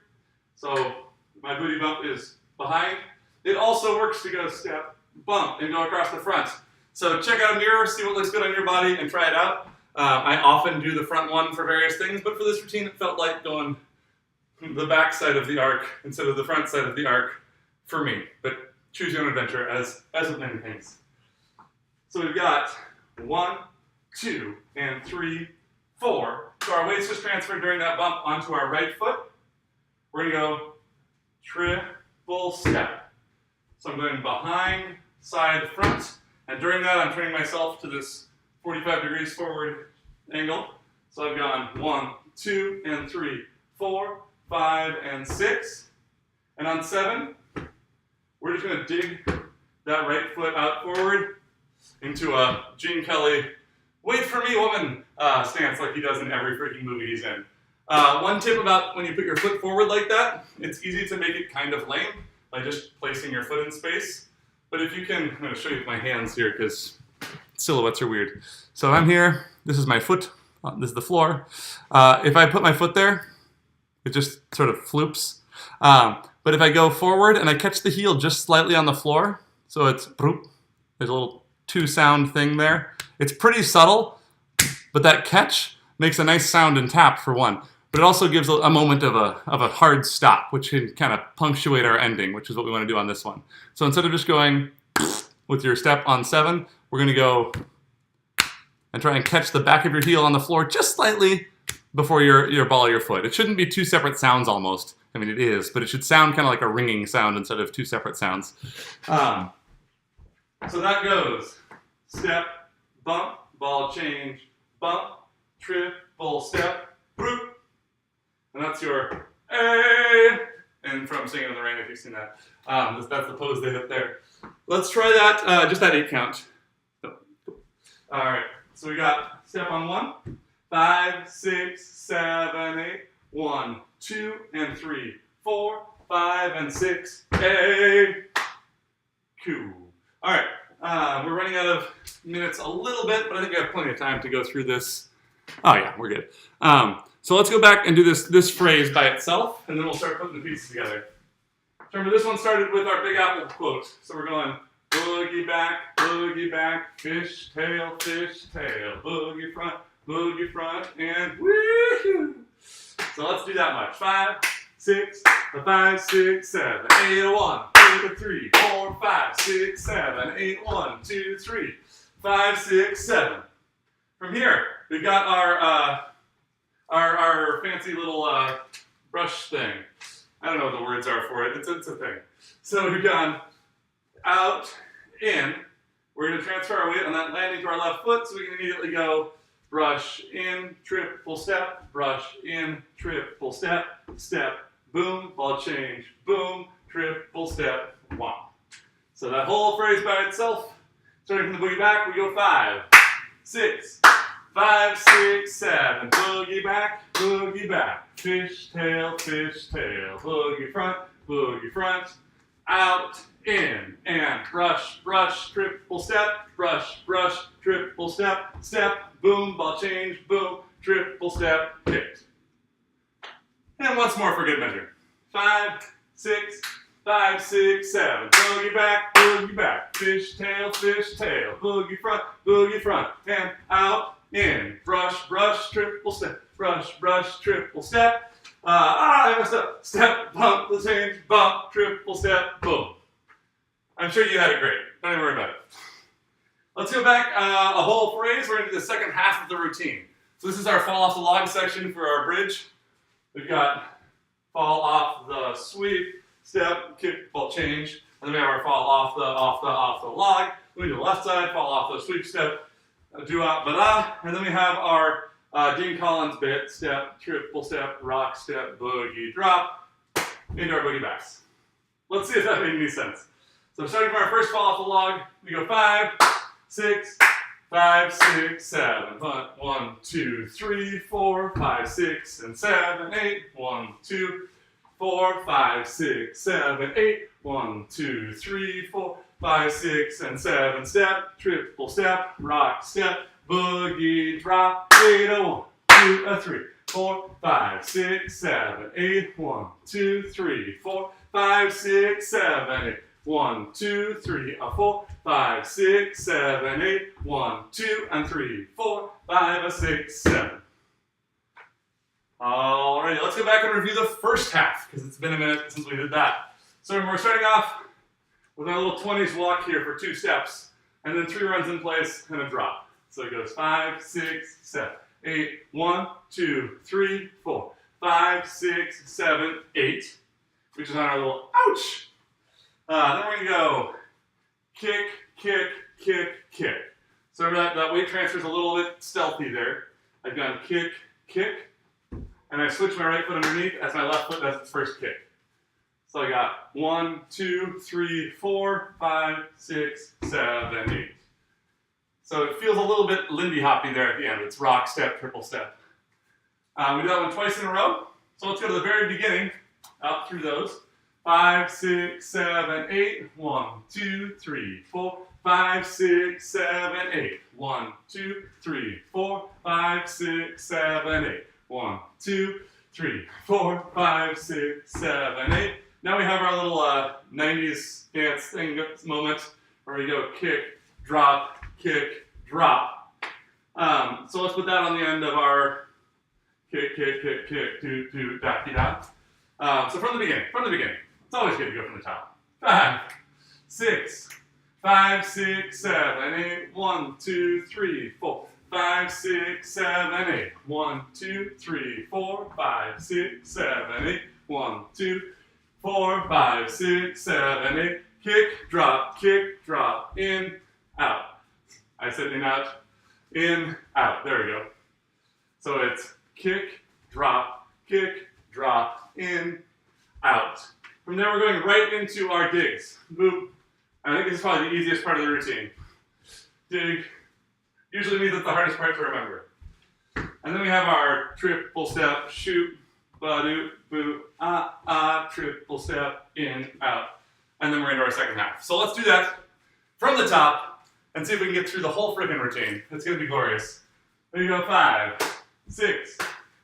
So my booty bump is behind. It also works to go step, bump, and go across the front. So check out a mirror, see what looks good on your body, and try it out. I often do the front one for various things, but for this routine, it felt like going the back side of the arc instead of the front side of the arc for me. But choose your own adventure, as with many things. So we've got 1, 2, and 3, 4. So our weight's just transferred during that bump onto our right foot. We're going to go triple step. So I'm going behind, side, front. And during that, I'm turning myself to this 45 degrees forward angle. So I've gone 1, 2, and 3, 4, 5, and 6. And on 7, we're just going to dig that right foot out forward into a Gene Kelly, wait for me, woman, stance like he does in every freaking movie he's in. One tip about when you put your foot forward like that, it's easy to make it kind of lame by just placing your foot in space. But if you can, I'm going to show you with my hands here because silhouettes are weird. So I'm here, this is my foot, this is the floor. If I put my foot there, it just sort of floops. But if I go forward and I catch the heel just slightly on the floor, so it's broop, there's a little two sound thing there. It's pretty subtle, but that catch makes a nice sound and tap for one. But it also gives a moment of a hard stop, which can kind of punctuate our ending, which is what we want to do on this one. So instead of just going with your step on 7, we're going to go and try and catch the back of your heel on the floor just slightly before your ball of your foot. It shouldn't be two separate sounds almost. I mean, it is, but it should sound kind of like a ringing sound instead of two separate sounds. So that goes step, bump, ball change, bump, triple step, broop. And that's your A. And from Singing in the Rain, if you've seen that. That's the pose they hit there. Let's try that, just that 8 count. All right, so we got step on 1, 5, 6, 7, 8, 1, 2, and 3, 4, 5, and 6, A. Cool. All right, we're running out of minutes a little bit, but I think we have plenty of time to go through this. Oh yeah, we're good. So let's go back and do this phrase by itself, and then we'll start putting the pieces together. Remember, this one started with our Big Apple quote. So we're going boogie back, fish tail, boogie front, and woo-hoo. So let's do that much. 5, 6, 7, 8, 1, 2, 3, 4, 5, 6, 7, 8, 1, 2, 3, 5, 6, 7. From here, we've got our fancy little brush thing. I don't know what the words are for it. It's a thing. So we've gone out, in. We're going to transfer our weight on that landing to our left foot, so we can immediately go brush in, triple step, brush in, triple step, step, boom, ball change, boom, triple step, 1. So that whole phrase by itself, starting from the boogie back, we go 5, 6, 5, 6, 7, boogie back, fish tail, boogie front, out, in, and brush, triple step, brush, triple step, boom, ball change, boom, triple step, kicked. And once more for good measure. 5, 6, 5, 6, 7, boogie back, fish tail, boogie front, and out, in, brush, triple step, triple step. I messed up. Step, bump, the change, bump, triple step, boom. I'm sure you had it great. Don't even worry about it. Let's go back a whole phrase. We're going to do the second half of the routine. So this is our fall off the log section for our bridge. We've got fall off the sweep, step, kick, ball change, and then we have our fall off the log. We do the left side, fall off the sweep, step, doo-wop, ba-da, and then we have our Dean Collins bit, step, triple step, rock, step, boogie, drop, into our boogie backs. Let's see if that made any sense. So starting from our first fall off the log, we go 5, 6, 7. 1, 2, 3, 4, 5, 6, and 7, 8. 1, 2, 4, 5, 6, 7, 8. 1, 2, 3, 4, 5, 6, and 7. Step, triple step, rock, step, boogie, drop. 8, 1, 2, 3, 4, 5, 6, 7, 8. 1, 2, 3, 4, 5, 6, 7, 8. 1, 2, 3, 4, 5, 6, 7, 8. 1, 2, and 3, 4, 5, 6, 7. Alrighty, let's go back and review the first half because it's been a minute since we did that. So we're starting off with our little 20s walk here for 2 steps, and then 3 runs in place and a drop. So it goes 5, 6, 7, 8. 1, 2, 3, 4, 5, 6, 7, 8, which is on our little ouch. Then we're going to go kick, kick, kick, kick. So remember that weight transfer is a little bit stealthy there. I've gone kick, kick, and I switch my right foot underneath as my left foot does its first kick. So I got 1, 2, 3, 4, 5, 6, 7, 8. So it feels a little bit Lindy hoppy there at the end. It's rock, step, triple step. We do that one twice in a row. So let's go to the very beginning, up through those. 5, 6, 7, 8. 1, 2, 3, 4, 5, 6, 7, 8. 1, 2, 3, 4, 5, 6, 7, 8. 1, 2, 3, 4, 5, 6, 7, 8. Now we have our little 90s dance thing moment where we go kick, drop, so let's put that on the end of our kick, do, da, da. So from the beginning. It's always good to go from the top. 5, 6, 5, 6, 7, 8. 1, 2, 3, 4, 5, 6, 7, 8. 1, 2, 3, 4, 5, 6, 7, 8. 1, 2, 4, 5, 6, 7, 8. Kick, drop, in, out. I said in, out. In, out. There we go. So it's kick, drop, in, out. From there, we're going right into our digs. Boop. I think this is probably the easiest part of the routine. Dig. Usually means it's the hardest part to remember. And then we have our triple step, shoot, ba-doop, boop, triple step, in, out. And then we're into our second half. So let's do that from the top and see if we can get through the whole freaking routine. It's going to be glorious. There you go. 5, 6,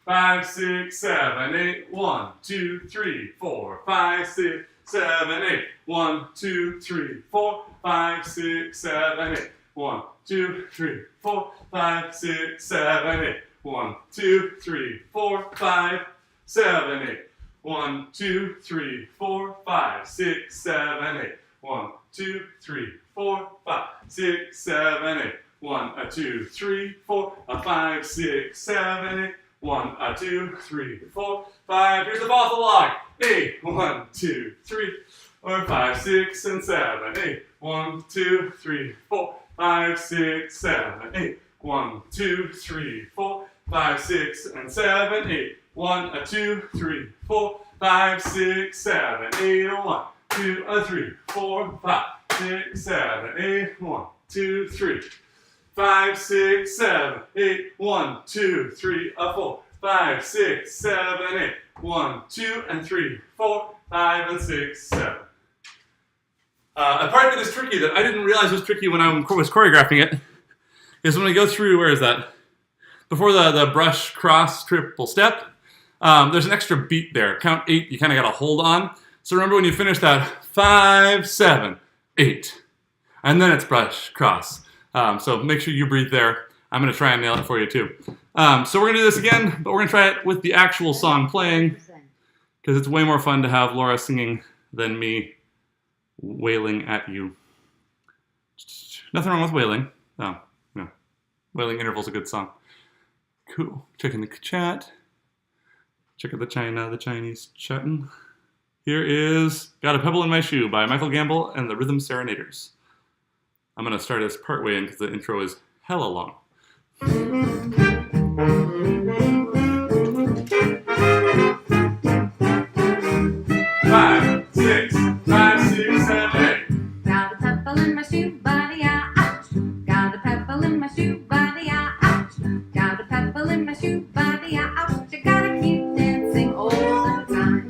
5, 6, 7, 8. 1, 2, 3, 4, 5, 6, 7, 8. 1, 2, 3, 4, 5, 6, 7, 8. 1, 2, 3, 4, 5, 6, 7, 8. 1, 2, 3, 4, 5, 7, 8. 1, 2, 3, 4, 5, 6, 7, 8. 1, 2, 3, 4, 5, 6, 7, 8. 1, 2, 3, 4, 5, 6, 7, 8. 1, 2, 3, 4, 5. Here's the ball of the log. 8. 1, 2, 3, 4, 5, 6, and 7, 8. 1, 2, 3, 4, 5, 6, 7, 8. 1, 2, 3, 4, 5, 6, and 7, 8. 1, 2, 3, 4, 5, 6, 7, 8. 1, 2, 3, 4, 5, 6, 7, 8. 1, 2, 3, 5, 6, 7, 8. 1, 2, 3, 4, 5, 6, 7, 8. 1, 2, and 3, 4, 5, and 6, 7. A part that is tricky that I didn't realize was tricky when I was choreographing it is when we go through, where is that? Before the brush, cross, triple step, there's an extra beat there. Count 8, you kind of got to hold on. So remember when you finish that, 5, 7, 8. And then it's brush, cross. So make sure you breathe there. I'm going to try and nail it for you too. So we're going to do this again, but we're going to try it with the actual song playing, because it's way more fun to have Laura singing than me wailing at you. Nothing wrong with wailing. Oh, no. Wailing Interval's a good song. Cool. Checking the chat. Check out the Chinese chatting. Here is Got a Pebble in My Shoe by Michael Gamble and the Rhythm Serenaders. I'm going to start this part way in because the intro is hella long. 5, 6, 5, 6, 7, 8. Got a pebble in my shoe, buddy, ouch. Got a pebble in my shoe, buddy, ouch. Got a pebble in my shoe, buddy, ouch. I gotta keep dancing all the time.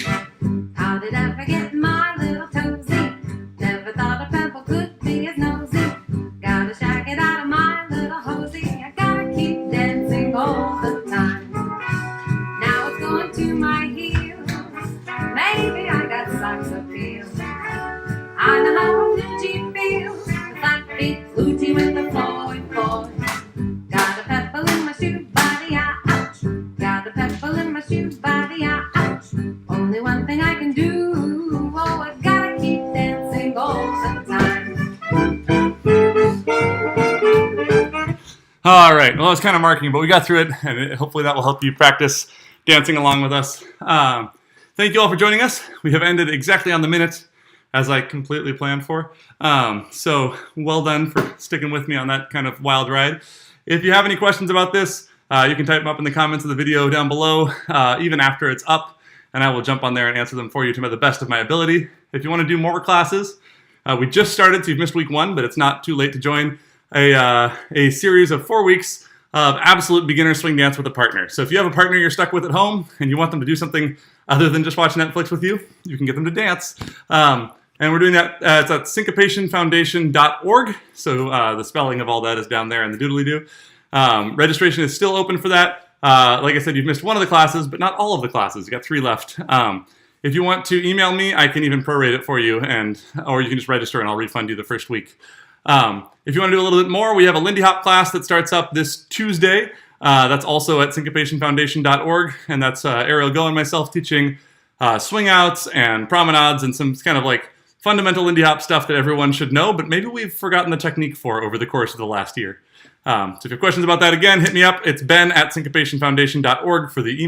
How did I forget my little toesy? Never thought a pebble could be as nosy. Gotta shag it out of my little hosey. I gotta keep dancing all the time. Now it's going to my heels. Maybe I got socks appeal. I know how a blue jean feels. The flat feet blue jean with the Floyd boy. Got a pebble in my shoe, body, ouch. Got a pebble in my shoe, body, ouch. Only one thing I can do. Oh, I gotta keep dancing all the time. All right. Well, it's kind of marking, but we got through it, and hopefully that will help you practice dancing along with us. Thank you all for joining us. We have ended exactly on the minute, as I completely planned for. So well done for sticking with me on that kind of wild ride. If you have any questions about this, you can type them up in the comments of the video down below, even after it's up, and I will jump on there and answer them for you to the best of my ability. If you want to do more classes, we just started, so you've missed week 1, but it's not too late to join a series of 4 weeks of absolute beginner swing dance with a partner. So if you have a partner you're stuck with at home and you want them to do something other than just watch Netflix with you, you can get them to dance. And we're doing that, it's at syncopationfoundation.org. So the spelling of all that is down there in the doodly-doo. Registration is still open for that. Like I said, you've missed one of the classes, but not all of the classes. You got 3 left. If you want to email me, I can even prorate it for you, or you can just register and I'll refund you the first week. If you want to do a little bit more, we have a Lindy Hop class that starts up this Tuesday. That's also at syncopationfoundation.org, and that's Ariel Go and myself teaching swing outs and promenades and some kind of like fundamental Lindy Hop stuff that everyone should know, but maybe we've forgotten the technique for over the course of the last year. So if you have questions about that, again, hit me up. It's ben@syncopationfoundation.org for the email.